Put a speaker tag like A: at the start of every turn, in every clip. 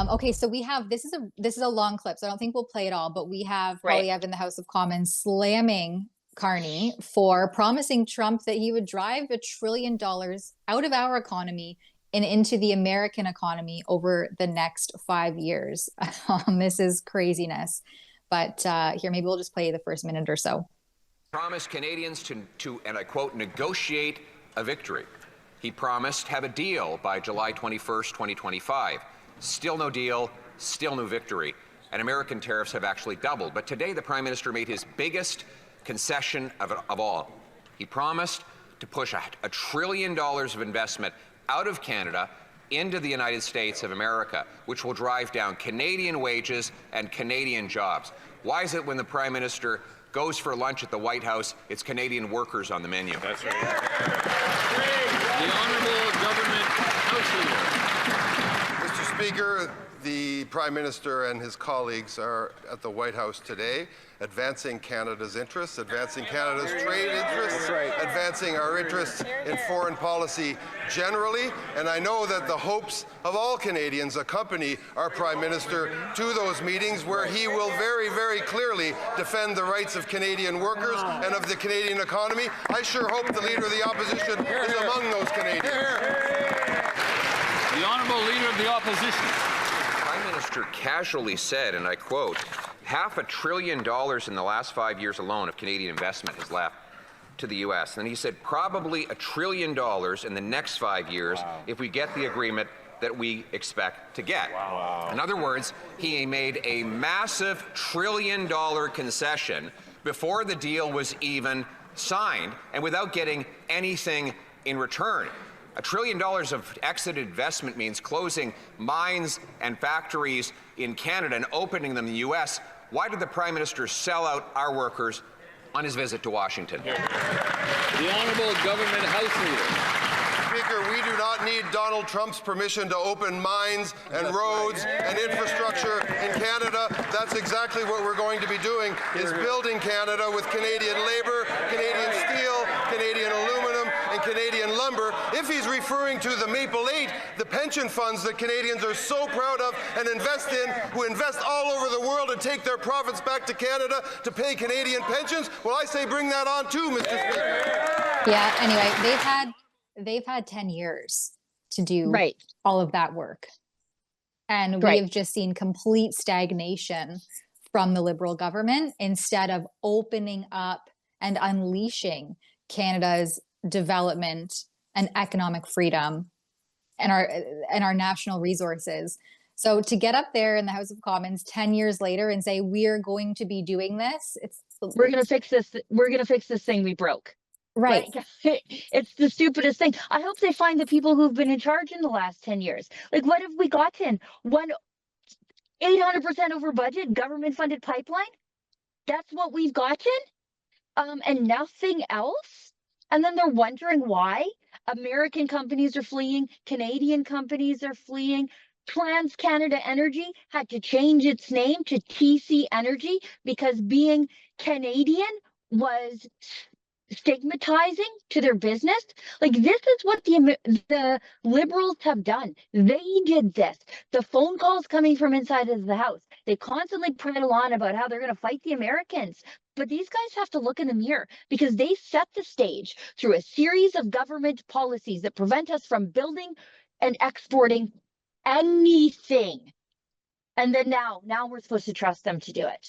A: Okay, so we have this is a long clip, so I don't think we'll play it all, but we have
B: Right.
A: Polyev in the House of Commons slamming Carney for promising Trump that he would drive $1 trillion out of our economy and into the American economy over the next 5 years. This is craziness. But here, maybe we'll just play the first minute or so.
C: Promised Canadians to, and I quote, negotiate a victory. He promised have a deal by July 21st, 2025. Still no deal, still no victory. And American tariffs have actually doubled. But today, the Prime Minister made his biggest concession of all. He promised to push $1 trillion of investment out of Canada into the United States of America, which will drive down Canadian wages and Canadian jobs. Why is it when the Prime Minister goes for lunch at the White House, it's Canadian workers on the menu?
D: That's right. The Honourable Government House Leader.
E: Mr. Speaker, the Prime Minister and his colleagues are at the White House today, advancing Canada's interests, advancing Canada's trade interests, advancing our interests in foreign policy generally. And I know that the hopes of all Canadians accompany our Prime Minister to those meetings where he will very, very clearly defend the rights of Canadian workers and of the Canadian economy. I sure hope the Leader of the Opposition is among those Canadians.
D: The Honourable Leader of the Opposition.
C: Prime Minister casually said, and I quote, $500 billion in the last 5 years alone of Canadian investment has left to the U.S. And he said probably $1 trillion in the next 5 years if we get the agreement that we expect to get. In other words, he made a massive $1 trillion concession before the deal was even signed and without getting anything in return. $1 trillion of exit investment means closing mines and factories in Canada and opening them in the U.S. Why did the Prime Minister sell out our workers on his visit to Washington?
D: The Honourable Government House Leader.
E: Speaker, we do not need Donald Trump's permission to open mines and roads and infrastructure in Canada. That's exactly what we're going to be doing, is building Canada with Canadian labor, Canadian steel, Canadian aluminum, and Canadian lumber. If he's referring to the Maple 8, the pension funds that Canadians are so proud of and invest in, who invest all over the world and take their profits back to Canada to pay Canadian pensions, well, I say bring that on too, Mr. Speaker.
A: Yeah, anyway, they've had 10 years to do all of that work. And we have just seen complete stagnation from the Liberal government instead of opening up and unleashing Canada's development and economic freedom and our national resources. So to get up there in the House of Commons 10 years later and say we're going to be doing this,
B: We're gonna fix this. We're gonna fix this thing we broke.
A: right.
B: Like, it's the stupidest thing. I hope they find the people who've been in charge in the last 10 years. Like, what have we gotten? 800% over budget, government funded pipeline? That's what we've gotten? And nothing else? And then they're wondering why American companies are fleeing, Canadian companies are fleeing. TransCanada Energy had to change its name to TC Energy because being Canadian was stigmatizing to their business. Like, this is what the Liberals have done. They did this. The phone calls coming from inside of the House, they constantly prattle on about how they're going to fight the Americans. But these guys have to look in the mirror because they set the stage through a series of government policies that prevent us from building and exporting anything. And then now we're supposed to trust them to do it.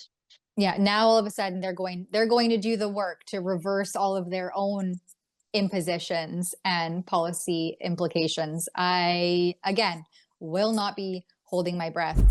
A: Yeah, now all of a sudden they're going to do the work to reverse all of their own impositions and policy implications. I, again, will not be holding my breath.